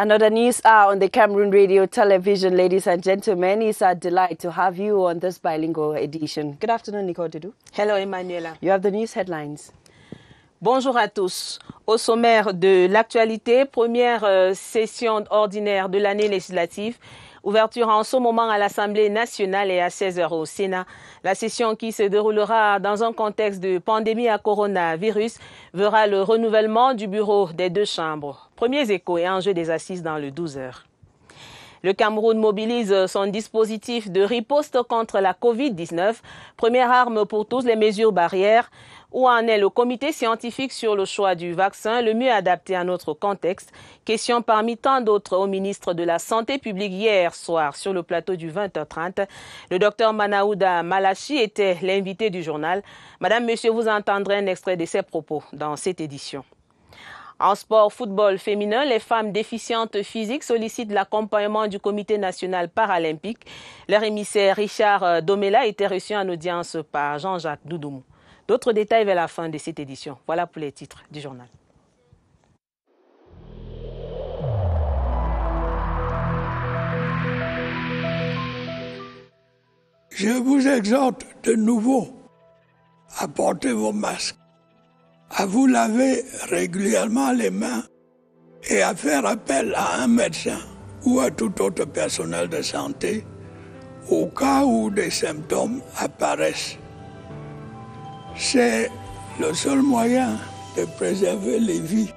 Another news hour on the Cameroon Radio Television, ladies and gentlemen. It's a delight to have you on this bilingual edition. Good afternoon, Nicole Doudou. Hello, Emmanuela. You have the news headlines. Bonjour à tous. Au sommaire de l'actualité, première session ordinaire de l'année législative. Ouverture en ce moment à l'Assemblée nationale et à 16h au Sénat. La session qui se déroulera dans un contexte de pandémie à coronavirus verra le renouvellement du bureau des deux chambres. Premiers échos et enjeux des assises dans le 12h. Le Cameroun mobilise son dispositif de riposte contre la Covid-19. Première arme pour tous, les mesures barrières. Où en est le comité scientifique sur le choix du vaccin le mieux adapté à notre contexte? Question parmi tant d'autres au ministre de la Santé publique hier soir sur le plateau du 20h30. Le docteur Manaouda Malachi était l'invité du journal. Madame, monsieur, vous entendrez un extrait de ses propos dans cette édition. En sport football féminin, les femmes déficientes physiques sollicitent l'accompagnement du Comité national paralympique. Leur émissaire Richard Domela était reçu en audience par Jean-Jacques Doudoumou. D'autres détails vers la fin de cette édition. Voilà pour les titres du journal. Je vous exhorte de nouveau à porter vos masques, à vous laver régulièrement les mains et à faire appel à un médecin ou à tout autre personnel de santé au cas où des symptômes apparaissent. C'est le seul moyen de préserver les vies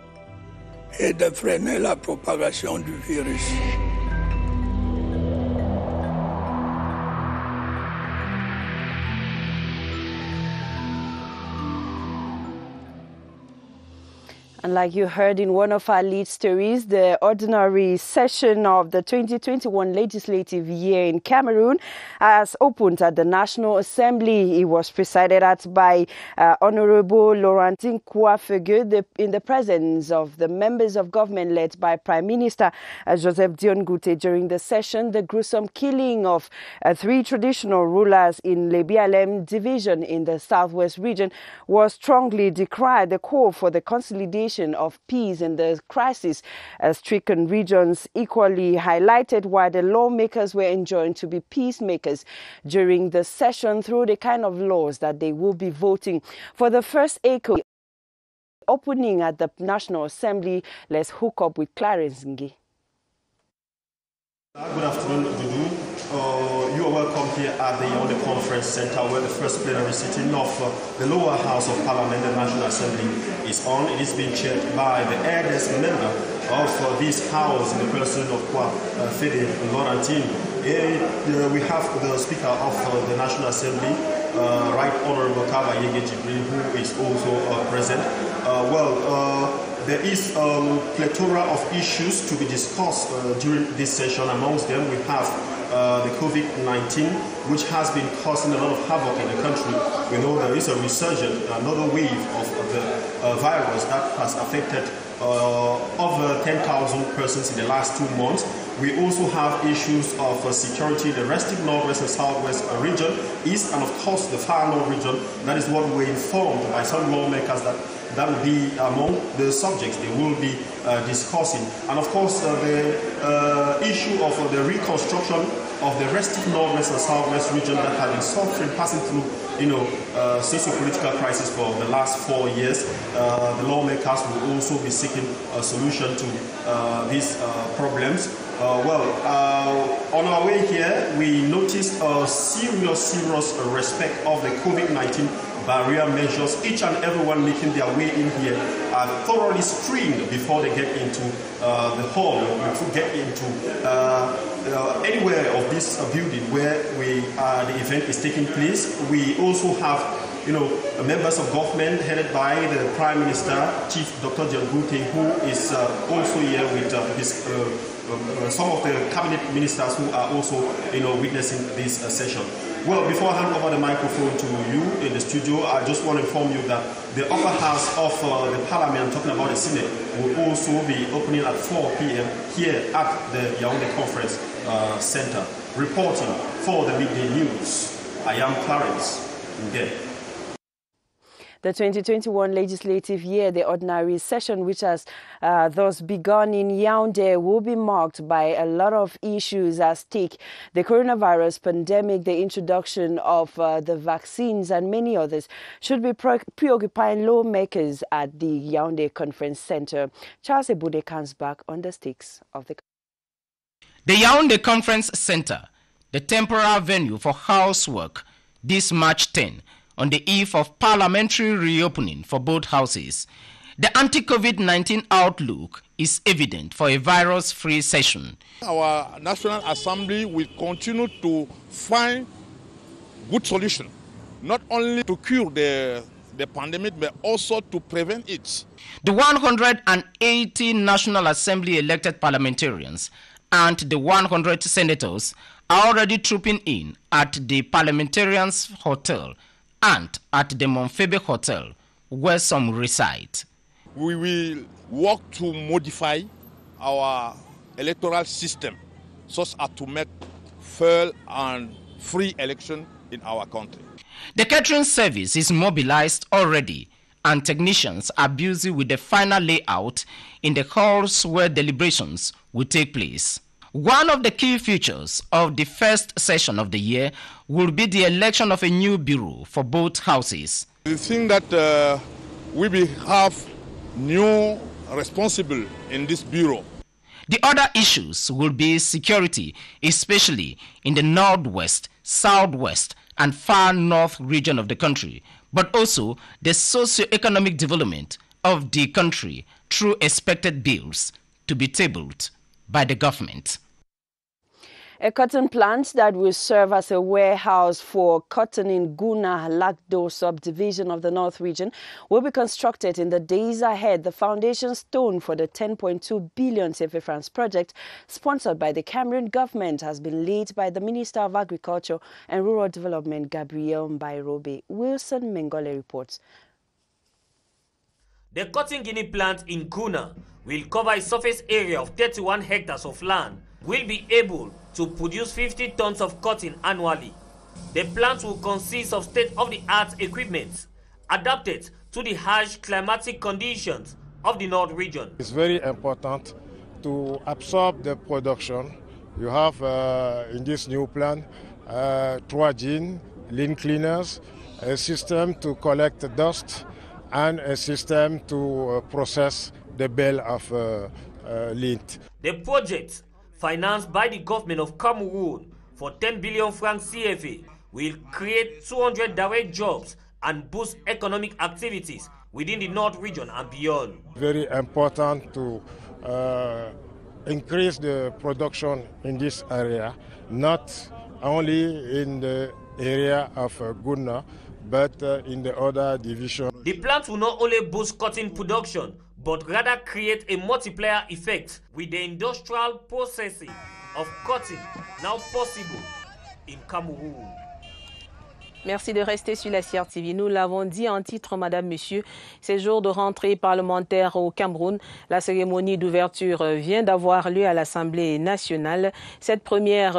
et de freiner la propagation du virus. And like you heard in one of our lead stories, the ordinary session of the 2021 legislative year in Cameroon has opened at the National Assembly. It was presided at by Honorable Laurentine Kouafege in the presence of the members of government led by Prime Minister Joseph Dion Gute. During the session, the gruesome killing of 3 traditional rulers in Lebialem division in the southwest region was strongly decried. The call for the consolidation of peace in the crisis-stricken regions equally highlighted why the lawmakers were enjoined to be peacemakers during the session through the kind of laws that they will be voting. For the first echo opening at the National Assembly, let's hook up with Clarence Ngi. Good afternoon, Dudu. You are welcome here at the Yaoundé Conference Center, where the first plenary sitting of the lower house of Parliament, the National Assembly, is on. It is being chaired by the eldest member of this house, in the person of Fede Laurentine. We have the Speaker of the National Assembly, Right Honorable Kaba Yege Jibril, who is also present. There is a plethora of issues to be discussed during this session. Amongst them, we have the COVID-19, which has been causing a lot of havoc in the country. We know there is a resurgence, another wave of the virus that has affected over 10,000 persons in the last 2 months. We also have issues of security, the resting northwest and southwest region, east, and of course the far north region. That is what we were informed by some lawmakers that will be among the subjects they will be discussing. And of course, the issue of the reconstruction of the resting northwest and southwest region that has been suffering, passing through, socio-political crisis for the last 4 years. The lawmakers will also be seeking a solution to these problems. On our way here, we noticed a serious respect of the COVID-19 barrier measures. Each and everyone making their way in here are thoroughly screened before they get into the hall, before they get into anywhere of this building where the event is taking place. We also have members of government headed by the Prime Minister, Chief Dr. Dion Gute, who is also here with some of the cabinet ministers who are also witnessing this session. Well, before I hand over the microphone to you in the studio, I just want to inform you that the upper house of the Parliament, talking about the Senate, will also be opening at 4 p.m. here at the Yaoundé Conference Center. Reporting for the midday news, I am Clarence Nge. The 2021 legislative year, the ordinary session, which has thus begun in Yaoundé, will be marked by a lot of issues at stake. The coronavirus pandemic, the introduction of the vaccines, and many others should be preoccupying lawmakers at the Yaoundé Conference Center. Charles Ebude comes back on the stakes of the Yaoundé Conference Center, the temporary venue for housework, this March 10, on the eve of parliamentary reopening for both houses. The anti-COVID-19 outlook is evident for a virus-free session. Our National Assembly will continue to find good solutions, not only to cure the pandemic, but also to prevent it. The 180 National Assembly elected parliamentarians and the 100 senators are already trooping in at the Parliamentarians Hotel and at the Monfebe Hotel, where some reside. We will work to modify our electoral system so as to make fair and free election in our country. The catering service is mobilized already, and technicians are busy with the final layout in the halls where deliberations will take place. One of the key features of the first session of the year will be the election of a new bureau for both houses. The thing that we will have new responsible in this bureau. The other issues will be security, especially in the northwest, southwest, and far north region of the country, but also the socio-economic development of the country through expected bills to be tabled by the government. A cotton plant that will serve as a warehouse for cotton in Guna Lakdo subdivision of the North region will be constructed in the days ahead. The foundation stone for the 10.2 billion CFA France project, sponsored by the Cameroon government, has been laid by the Minister of Agriculture and Rural Development, Gabriel Mbairobe. Wilson Mengole reports. The cotton guinea plant in Guna will cover a surface area of 31 hectares of land, will be able to produce 50 tons of cotton annually. The plant will consist of state-of-the-art equipment adapted to the harsh climatic conditions of the North region. It's very important to absorb the production. You have in this new plant 3 gene, lean cleaners, a system to collect the dust, and a system to process the bale of lint. The project, financed by the government of Cameroon for 10 billion francs CFA, will create 200 direct jobs and boost economic activities within the North region and beyond. Very important to increase the production in this area, not only in the area of Guna, but in the other division. The plant will not only boost cotton production, but rather create a multiplier effect with the industrial processing of cotton now possible in Cameroon. Merci de rester sur la CRTV. Nous l'avons dit en titre, Madame, Monsieur, ces jours de rentrée parlementaire au Cameroun. La cérémonie d'ouverture vient d'avoir lieu à l'Assemblée nationale. Cette première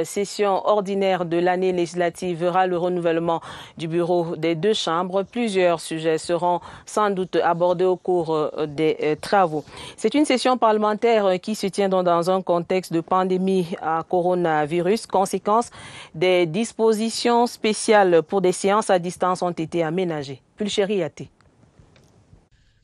session ordinaire de l'année législative verra le renouvellement du bureau des deux chambres. Plusieurs sujets seront sans doute abordés au cours des travaux. C'est une session parlementaire qui se tient dans un contexte de pandémie à coronavirus. Conséquence, des dispositions spéciales pour des séances à distance ont été aménagées. Pulchéri Yaté.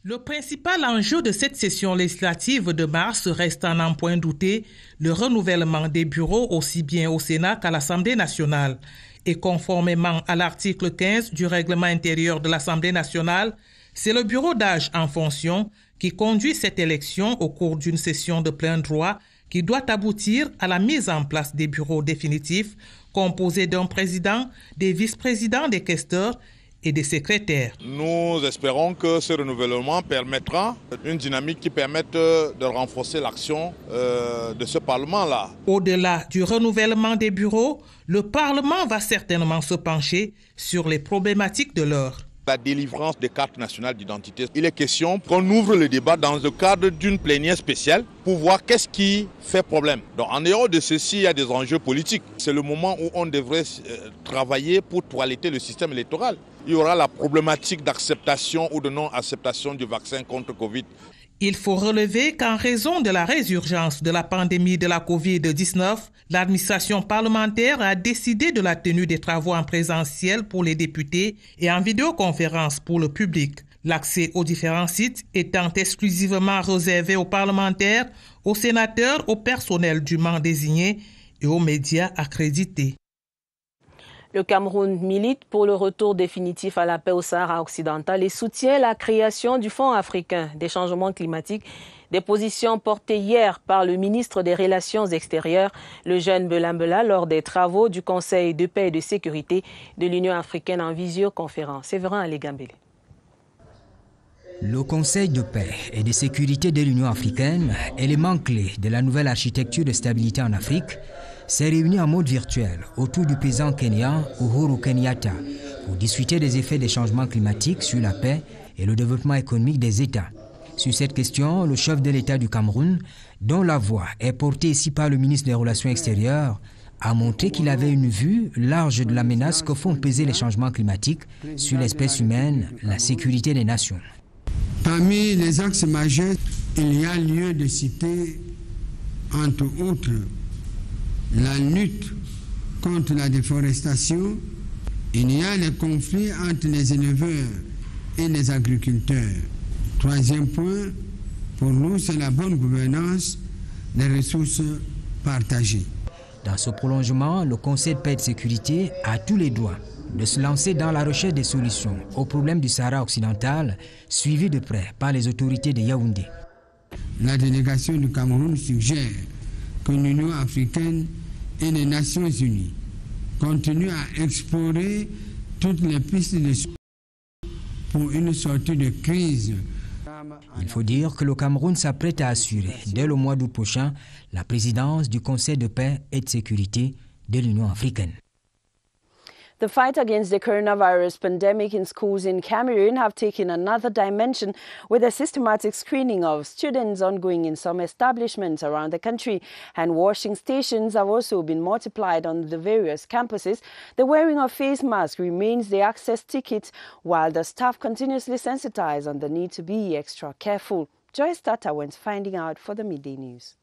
Le principal enjeu de cette session législative de mars reste à n'en point douter le renouvellement des bureaux aussi bien au Sénat qu'à l'Assemblée nationale. Et conformément à l'article 15 du règlement intérieur de l'Assemblée nationale, c'est le bureau d'âge en fonction qui conduit cette élection au cours d'une session de plein droit qui doit aboutir à la mise en place des bureaux définitifs composés d'un président, des vice-présidents, des questeurs et des secrétaires. Nous espérons que ce renouvellement permettra une dynamique qui permette de renforcer l'action de ce Parlement-là. Au-delà du renouvellement des bureaux, le Parlement va certainement se pencher sur les problématiques de l'heure. La délivrance des cartes nationales d'identité. Il est question qu'on ouvre le débat dans le cadre d'une plénière spéciale pour voir qu'est-ce qui fait problème. Donc en dehors de ceci, il y a des enjeux politiques. C'est le moment où on devrait travailler pour toiletter le système électoral. il y aura la problématique d'acceptation ou de non-acceptation du vaccin contre Covid. Il faut relever qu'en raison de la résurgence de la pandémie de la Covid-19, l'administration parlementaire a décidé de la tenue des travaux en présentiel pour les députés et en vidéoconférence pour le public. L'accès aux différents sites étant exclusivement réservé aux parlementaires, aux sénateurs, au personnel dûment désigné et aux médias accrédités. Le Cameroun milite pour le retour définitif à la paix au Sahara occidental et soutient la création du Fonds africain des changements climatiques, des positions portées hier par le ministre des Relations extérieures, le jeune Belambela, lors des travaux du Conseil de paix et de sécurité de l'Union africaine en visioconférence. Séverin Alégambélé. Le Conseil de paix et de sécurité de l'Union africaine, élément clé de la nouvelle architecture de stabilité en Afrique, s'est réuni en mode virtuel autour du président kenyan Uhuru Kenyatta pour discuter des effets des changements climatiques sur la paix et le développement économique des États. Sur cette question, le chef de l'État du Cameroun, dont la voix est portée ici par le ministre des Relations extérieures, a montré qu'il avait une vue large de la menace que font peser les changements climatiques sur l'espèce humaine, la sécurité des nations. Parmi les axes majeurs, il y a lieu de citer, entre autres, la lutte contre la déforestation. Il y a les conflits entre les éleveurs et les agriculteurs. Troisième point, pour nous, c'est la bonne gouvernance des ressources partagées. Dans ce prolongement, le Conseil de paix et de sécurité a tous les droits de se lancer dans la recherche des solutions aux problèmes du Sahara occidental, suivi de près par les autorités de Yaoundé. La délégation du Cameroun suggère que l'Union africaine et les Nations unies continuent à explorer toutes les pistes de solutions pour une sortie de crise. Il faut dire que le Cameroun s'apprête à assurer, dès le mois d'août prochain, la présidence du Conseil de paix et de sécurité de l'Union africaine. The fight against the coronavirus pandemic in schools in Cameroon have taken another dimension with a systematic screening of students ongoing in some establishments around the country. Hand washing stations have also been multiplied on the various campuses. The wearing of face masks remains the access ticket, while the staff continuously sensitize on the need to be extra careful. Joyce Tata went finding out for the Midday News.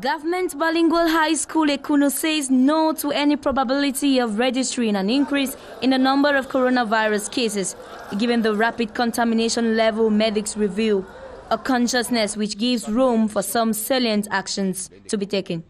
Government Bilingual High School Ekuno says no to any probability of registering an increase in the number of coronavirus cases, given the rapid contamination level medics reveal, a consciousness which gives room for some salient actions to be taken.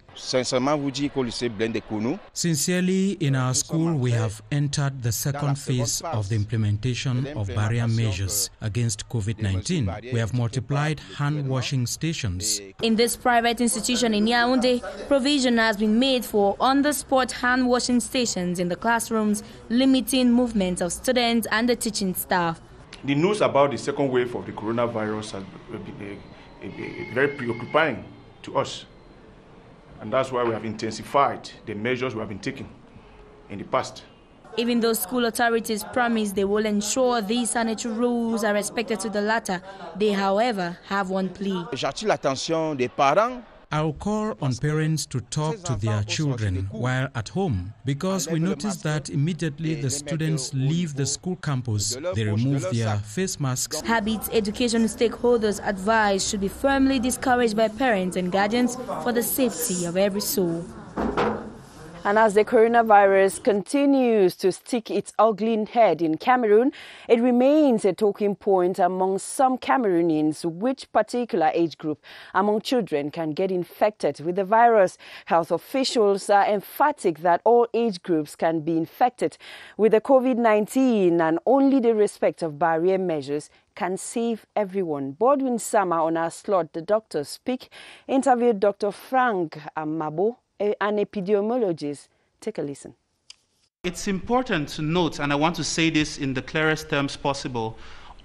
Sincerely, in our school, we have entered the second phase of the implementation of barrier measures against COVID-19. We have multiplied hand-washing stations. In this private institution in Yaoundé, provision has been made for on-the-spot hand-washing stations in the classrooms, limiting movement of students and the teaching staff. The news about the second wave of the coronavirus has been very preoccupying to us. And that's why we have intensified the measures we have been taking in the past. Even though school authorities promise they will ensure these sanitary rules are respected to the latter, they, however, have one plea. J'attire l'attention des parents. I'll call on parents to talk to their children while at home, because we notice that immediately the students leave the school campus, they remove their face masks. Habits education stakeholders advise should be firmly discouraged by parents and guardians for the safety of every soul. And as the coronavirus continues to stick its ugly head in Cameroon, it remains a talking point among some Cameroonians which particular age group among children can get infected with the virus. Health officials are emphatic that all age groups can be infected with the COVID-19 and only the respect of barrier measures can save everyone. Bodwin Sama on our slot, the doctors speak, interviewed Dr. Frank Amabo, an epidemiologist. Take a listen. It's important to note, and I want to say this in the clearest terms possible,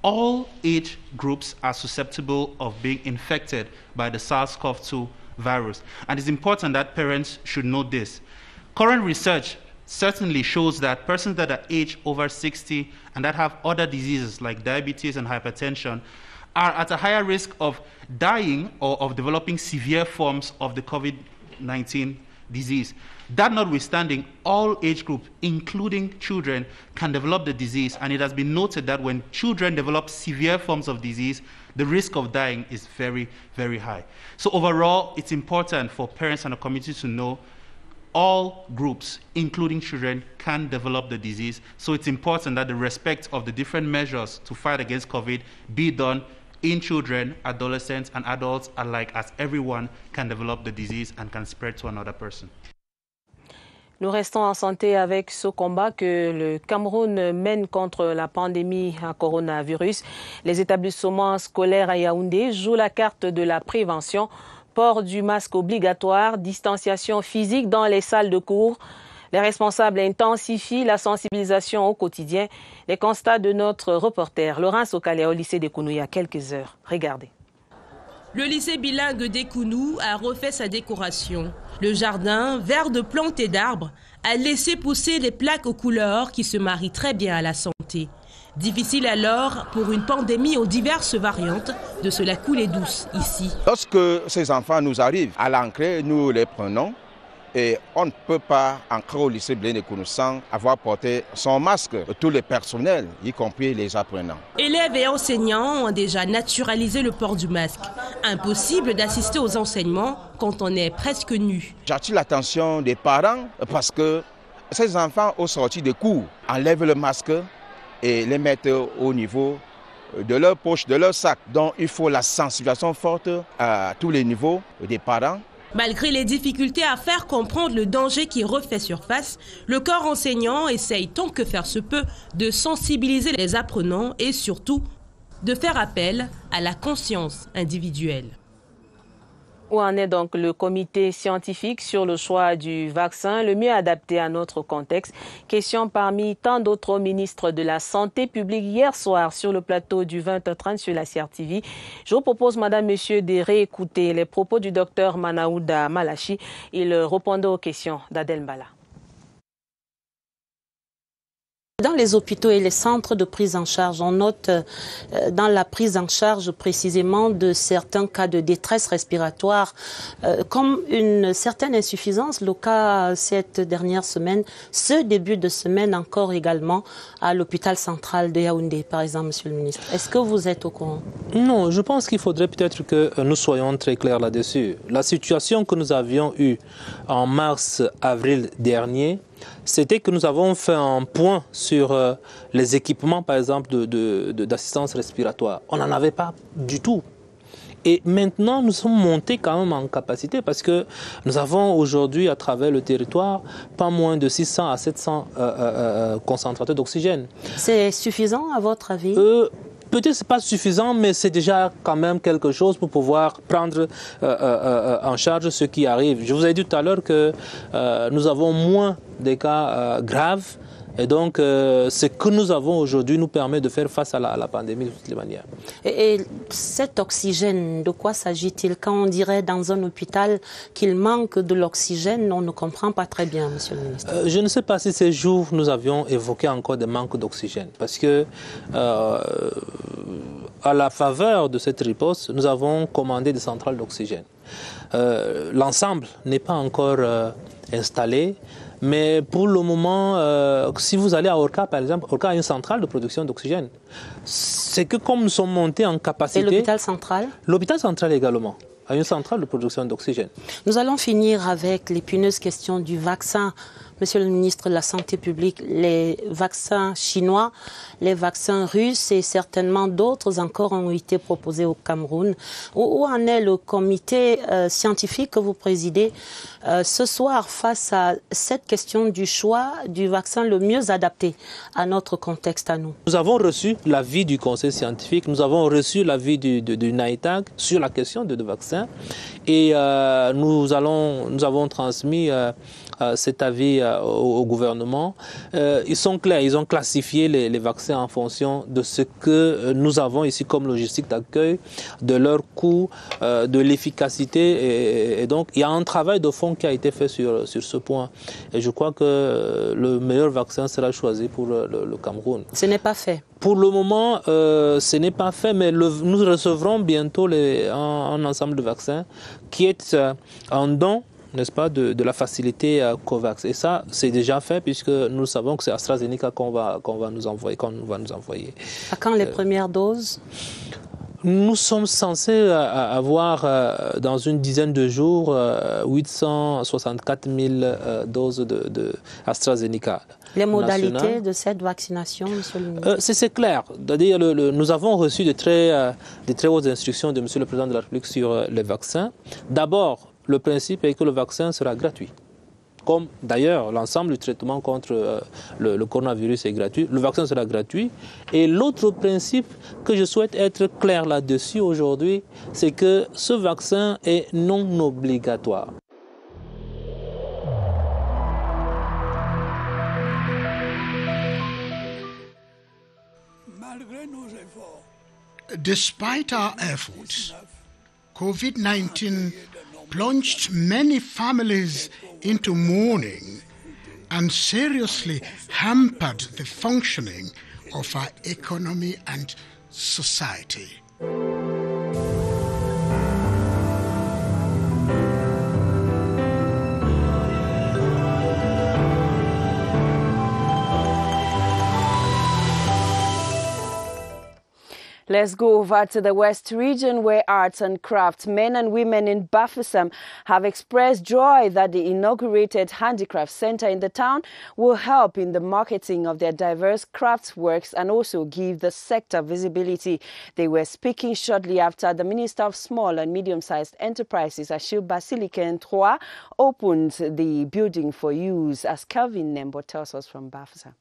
all age groups are susceptible of being infected by the SARS-CoV-2 virus. And it's important that parents should know this. Current research certainly shows that persons that are aged over 60 and that have other diseases like diabetes and hypertension are at a higher risk of dying or of developing severe forms of the COVID-19 disease. That notwithstanding, all age groups, including children, can develop the disease, and it has been noted that when children develop severe forms of disease, the risk of dying is very, very high. So overall, it's important for parents and the community to know all groups, including children, can develop the disease. So it's important that the respect of the different measures to fight against COVID be done in children, adolescents, and adults alike, as everyone can develop the disease and can spread to another person. Nous restons en santé avec ce combat que le Cameroun mène contre la pandémie à coronavirus. Les établissements scolaires à Yaoundé jouent la carte de la prévention, port du masque obligatoire, distanciation physique dans les salles de cours. Les responsables intensifient la sensibilisation au quotidien. Les constats de notre reporter Laurence Okale au lycée d'Ekounou il y a quelques heures. Regardez. Le lycée bilingue d'Ekounou a refait sa décoration. Le jardin, vert de plantes et d'arbres, a laissé pousser des plaques aux couleurs qui se marient très bien à la santé. Difficile alors, pour une pandémie aux diverses variantes, de se la couler douce ici. Lorsque ces enfants nous arrivent à l'entrée, nous les prenons. Et on ne peut pas entrer au lycée Blé-Nekounou sans avoir porté son masque. Tout le personnel, y compris les apprenants. Élèves et enseignants ont déjà naturalisé le port du masque. Impossible d'assister aux enseignements quand on est presque nu. J'attire l'attention des parents parce que ces enfants, au sortir des cours, enlèvent le masque et les mettent au niveau de leur poche, de leur sac. Donc il faut la sensibilisation forte à tous les niveaux des parents. Malgré les difficultés à faire comprendre le danger qui refait surface, le corps enseignant essaye tant que faire se peut de sensibiliser les apprenants et surtout de faire appel à la conscience individuelle. Où en est donc le comité scientifique sur le choix du vaccin le mieux adapté à notre contexte? Question parmi tant d'autres ministres de la Santé publique hier soir sur le plateau du 20h30 sur la CRTV. Je vous propose, madame, monsieur, de réécouter les propos du docteur Manaouda Malachi. Il répondait aux questions d'Adel Mbala. Dans les hôpitaux et les centres de prise en charge, on note dans la prise en charge précisément de certains cas de détresse respiratoire comme une certaine insuffisance. Le cas cette dernière semaine, ce début de semaine encore également à l'hôpital central de Yaoundé, par exemple, monsieur le ministre. Est-ce que vous êtes au courant? Non, je pense qu'il faudrait peut-être que nous soyons très clairs là-dessus. La situation que nous avions eue en mars-avril dernier, c'était que nous avons fait un point sur les équipements, par exemple, d'assistance respiratoire. On n'en avait pas du tout. Et maintenant, nous sommes montés quand même en capacité parce que nous avons aujourd'hui, à travers le territoire, pas moins de 600 à 700 concentrateurs d'oxygène. C'est suffisant, à votre avis? Peut-être ce n'est pas suffisant, mais c'est déjà quand même quelque chose pour pouvoir prendre en charge ce qui arrive. Je vous ai dit tout à l'heure que nous avons moins de cas graves. Et donc, ce que nous avons aujourd'hui nous permet de faire face à la pandémie de toutes les manières. Et cet oxygène, de quoi s'agit-il? Quand on dirait dans un hôpital qu'il manque de l'oxygène, on ne comprend pas très bien, monsieur le ministre. Je ne sais pas si ces jours nous avions évoqué encore des manques d'oxygène. Parce que, à la faveur de cette riposte, nous avons commandé des centrales d'oxygène. L'ensemble n'est pas encore installé. Mais pour le moment, si vous allez à Orca, par exemple, Orca a une centrale de production d'oxygène. C'est que comme nous sommes montés en capacité... Et l'hôpital central? L'hôpital central également a une centrale de production d'oxygène. Nous allons finir avec l'épineuse question du vaccin. Monsieur le ministre de la Santé publique, les vaccins chinois, les vaccins russes et certainement d'autres encore ont été proposés au Cameroun. Où en est le comité scientifique que vous présidez ce soir face à cette question du choix du vaccin le mieux adapté à notre contexte à nous? Nous avons reçu l'avis du conseil scientifique, nous avons reçu l'avis du NAITAG sur la question de vaccins et nous avons transmis cet avis au gouvernement. Ils sont clairs, ils ont classifié les vaccins en fonction de ce que nous avons ici comme logistique d'accueil, de leur coût, de l'efficacité. Et donc, il y a un travail de fond qui a été fait sur ce point. Et je crois que le meilleur vaccin sera choisi pour le Cameroun. Ce n'est pas fait. Pour le moment, ce n'est pas fait, mais nous recevrons bientôt un ensemble de vaccins qui est un don n'est-ce pas, de la facilité COVAX. Et ça, c'est déjà fait puisque nous savons que c'est AstraZeneca qu'on va nous envoyer. À quand les premières doses? Nous sommes censés avoir dans une dizaine de jours 864 000 doses de AstraZeneca. Les modalités de cette vaccination, monsieur le ministre? C'est clair. C'est-à-dire, nous avons reçu de très hautes instructions de monsieur le Président de la République sur les vaccins. D'abord, le principe est que le vaccin sera gratuit. Comme d'ailleurs l'ensemble du traitement contre le coronavirus est gratuit, le vaccin sera gratuit. Et l'autre principe que je souhaite être clair là-dessus aujourd'hui, c'est que ce vaccin est non obligatoire. Despite our efforts, COVID-19 plunged many families into mourning and seriously hampered the functioning of our economy and society. Let's go over to the West region where arts and crafts men and women in Bafoussam have expressed joy that the inaugurated handicraft center in the town will help in the marketing of their diverse crafts works and also give the sector visibility. They were speaking shortly after the Minister of Small and Medium-Sized Enterprises, Achille Basiliken Trois, opened the building for use, as Kelvin Nembo tells us from Bafoussam.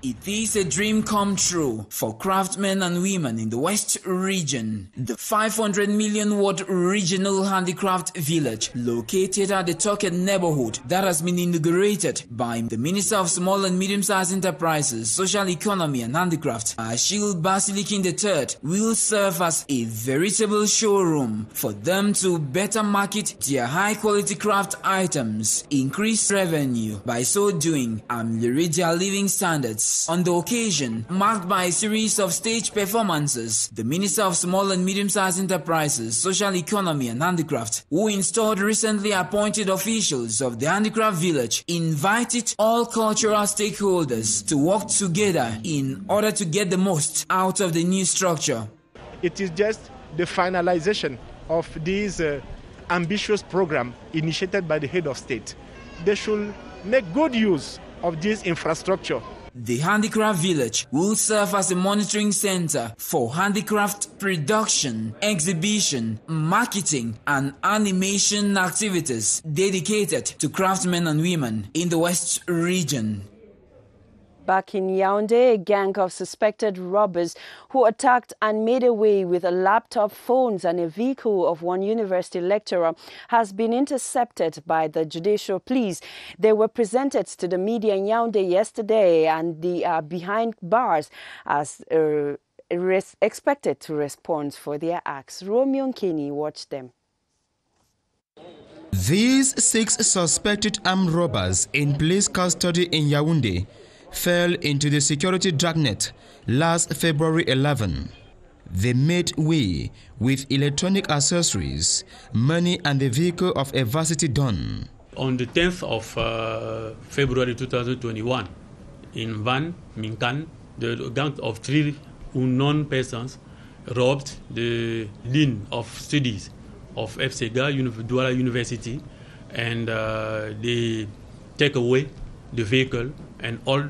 It is a dream come true for craftsmen and women in the West region. The 500 million watt regional handicraft village located at the Toket neighborhood that has been inaugurated by the Minister of Small and Medium-Sized Enterprises, Social Economy and Handicraft, Achille Basiliken III, will serve as a veritable showroom for them to better market their high-quality craft items, increase revenue, by so doing ameliorate their living standards. On the occasion, marked by a series of stage performances, the Minister of Small and Medium-Sized Enterprises, Social Economy and Handicraft, who installed recently appointed officials of the Handicraft Village, invited all cultural stakeholders to work together in order to get the most out of the new structure. It is just the finalization of this ambitious program initiated by the head of state. They should make good use of this infrastructure. The Handicraft Village will serve as a monitoring center for handicraft production, exhibition, marketing, and animation activities dedicated to craftsmen and women in the West region. Back in Yaoundé, a gang of suspected robbers who attacked and made away with a laptop, phones and a vehicle of one university lecturer has been intercepted by the judicial police. They were presented to the media in Yaoundé yesterday and they are behind bars as expected to respond for their acts. Romeo Kenny watched them. These 6 suspected armed robbers in police custody in Yaoundé fell into the security dragnet last February 11. They made way with electronic accessories, money and the vehicle of a varsity don. On the 10th of February 2021, in Van Minkan, the gang of 3 unknown persons robbed the dean of studies of FCEGA, Douala University, and they take away the vehicle and all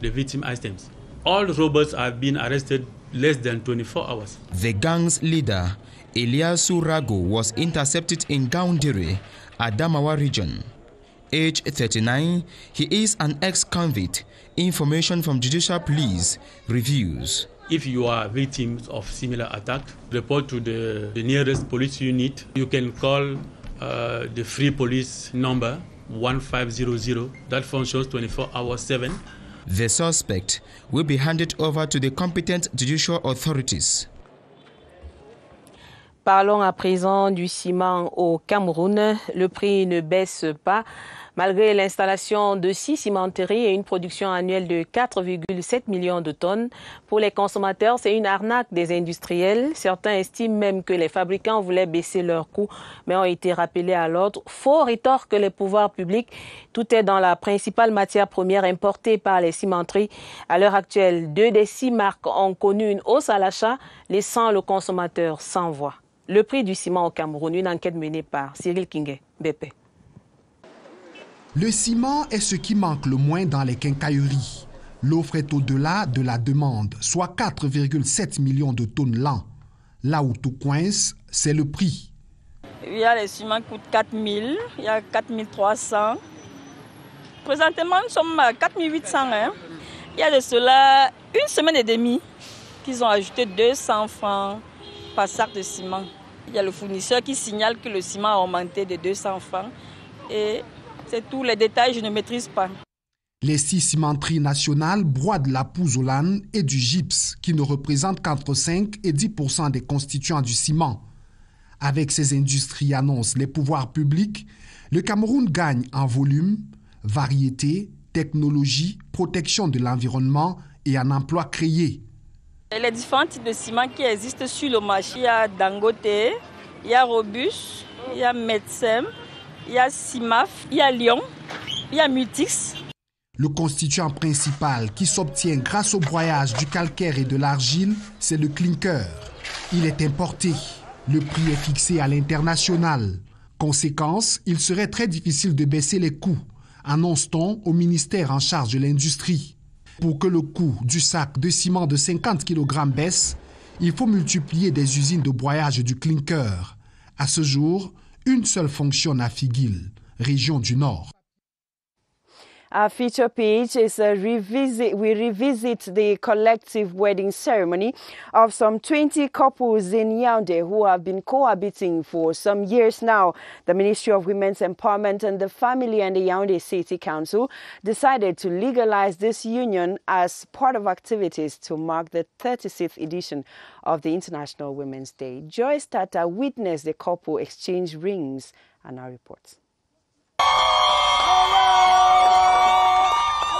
the victim items. All robbers have been arrested less than 24 hours. The gang's leader, Eliasu Rago, was intercepted in Gaundere, Adamawa region. Age 39, he is an ex-convict. Information from Judicial Police reviews. If you are victims of similar attack, report to the nearest police unit. You can call the free police number 1500 that functions 24 hours 7. The suspect will be handed over to the competent judicial authorities. Parlons à présent du ciment au Cameroun. Le prix ne baisse pas. Malgré l'installation de 6 cimenteries et une production annuelle de 4,7 millions de tonnes, pour les consommateurs, c'est une arnaque des industriels. Certains estiment même que les fabricants voulaient baisser leurs coûts, mais ont été rappelés à l'ordre. Faux rétorquent les pouvoirs publics. Tout est dans la principale matière première importée par les cimenteries. À l'heure actuelle, 2 des 6 marques ont connu une hausse à l'achat, laissant le consommateur sans voix. Le prix du ciment au Cameroun, une enquête menée par Cyril Kingé, BP. Le ciment est ce qui manque le moins dans les quincailleries. L'offre est au-delà de la demande, soit 4,7 millions de tonnes l'an. Là où tout coince, c'est le prix. Il y a les ciments qui coûtent 4 000, il y a 4 300. Présentement, nous sommes à 4 800. Il y a de cela une semaine et demie qu'ils ont ajouté 200 francs par sac de ciment. Il y a le fournisseur qui signale que le ciment a augmenté de 200 francs. Et c'est tous les détails, je ne maîtrise pas. Les 6 cimenteries nationales broient de la pouzzolane et du gypse, qui ne représentent qu'entre 5 et 10% des constituants du ciment. Avec ces industries, annoncent les pouvoirs publics, le Cameroun gagne en volume, variété, technologie, protection de l'environnement et en emplois créés. Les différents types de ciment qui existent sur le marché, il y a Dangote, il y a Robus, il y a Metsem, il y a Cimaf, il y a Lyon, il y a Multix. Le constituant principal qui s'obtient grâce au broyage du calcaire et de l'argile, c'est le clinker. Il est importé. Le prix est fixé à l'international. Conséquence, il serait très difficile de baisser les coûts, annonce-t-on au ministère en charge de l'industrie. Pour que le coût du sac de ciment de 50 kg baisse, il faut multiplier des usines de broyage du clinker. À ce jour, une seule fonctionne à Figuil, région du Nord. Our feature page is we revisit the collective wedding ceremony of some 20 couples in Yaoundé who have been cohabiting for some years now. The Ministry of Women's Empowerment and the Family and the Yaoundé City Council decided to legalize this union as part of activities to mark the 36th edition of the International Women's Day. Joyce Tata witnessed the couple exchange rings and now reports.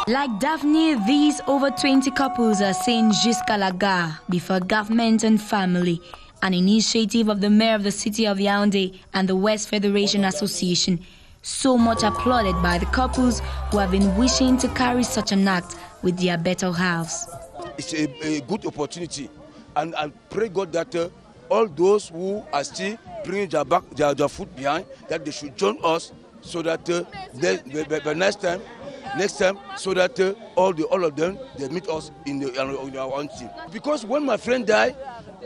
Like Daphne, these over 20 couples are saying jusqu'à la gare before government and family, an initiative of the mayor of the city of Yaoundé and the West Federation Association, so much applauded by the couples who have been wishing to carry such an act with their better halves. It's a good opportunity, and I pray God that all those who are still bringing their foot behind, that they should join us so that the next time, so that all of them, they meet us in our own team. Because when my friend died,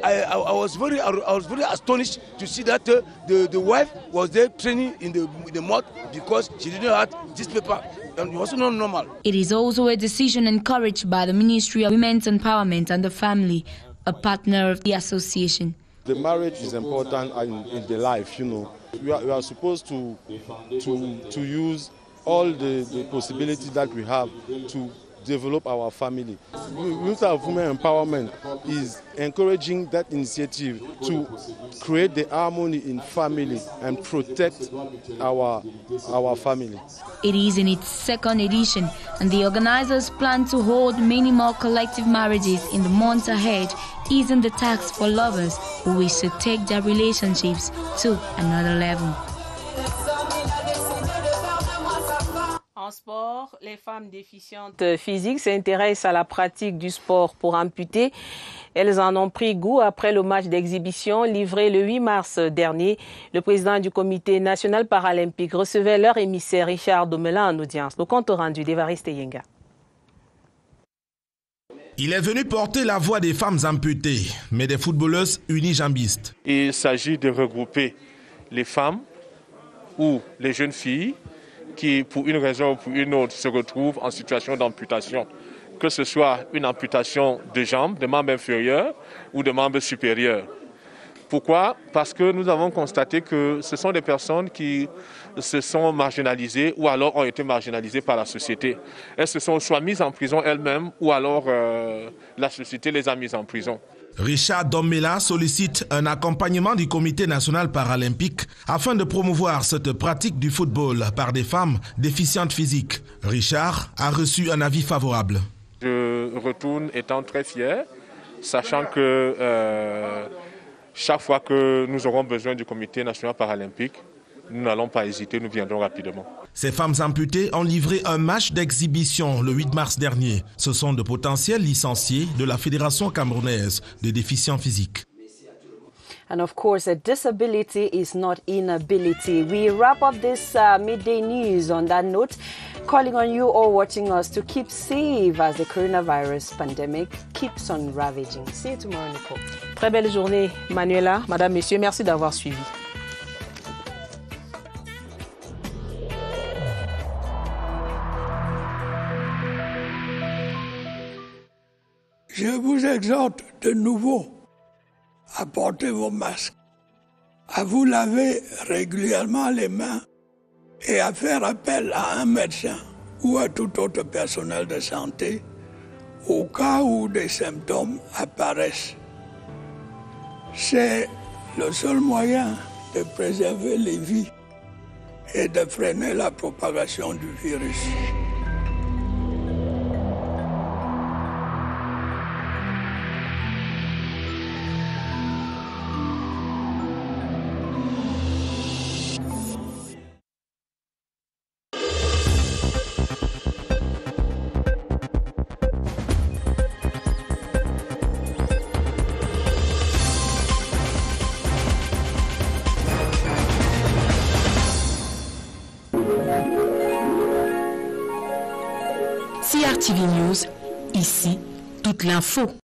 I was very astonished to see that the wife was there training in the mud because she didn't have this paper. And it was not normal. It is also a decision encouraged by the Ministry of Women's Empowerment and the Family, a partner of the association. The marriage is important in the life, you know. We are supposed to use all the possibilities that we have to develop our family. Ministry of Women Empowerment is encouraging that initiative to create the harmony in family and protect our family. It is in its second edition, and the organizers plan to hold many more collective marriages in the months ahead, easing the tax for lovers who wish to take their relationships to another level. En sport, les femmes déficientes physiques s'intéressent à la pratique du sport pour amputés. Elles en ont pris goût après le match d'exhibition livré le 8 mars dernier. Le président du comité national paralympique recevait leur émissaire Richard Domela en audience. Le compte rendu d'Évariste Yenga. Il est venu porter la voix des femmes amputées, mais des footballeuses unijambistes. Il s'agit de regrouper les femmes ou les jeunes filles qui, pour une raison ou pour une autre, se retrouvent en situation d'amputation, que ce soit une amputation de jambes, de membres inférieurs ou de membres supérieurs. Pourquoi? Parce que nous avons constaté que ce sont des personnes qui se sont marginalisées ou alors ont été marginalisées par la société. Elles se sont soit mises en prison elles-mêmes ou alors la société les a mises en prison. Richard Dommela sollicite un accompagnement du Comité national paralympique afin de promouvoir cette pratique du football par des femmes déficientes physiques. Richard a reçu un avis favorable. Je retourne étant très fier, sachant que chaque fois que nous aurons besoin du Comité national paralympique, nous n'allons pas hésiter, nous viendrons rapidement. Ces femmes amputées ont livré un match d'exhibition le 8 mars dernier. Ce sont de potentiels licenciés de la Fédération camerounaise des déficients physiques. And of course, a disability is not inability. We wrap up this midday news on that note, calling on you all watching us to keep safe as the coronavirus pandemic keeps on ravaging. See you tomorrow, Nicole. Très belle journée, Manuela. Madame, Messieurs, merci d'avoir suivi. Je vous exhorte de nouveau à porter vos masques, à vous laver régulièrement les mains et à faire appel à un médecin ou à tout autre personnel de santé au cas où des symptômes apparaissent. C'est le seul moyen de préserver les vies et de freiner la propagation du virus. CRTV News, ici, toute l'info.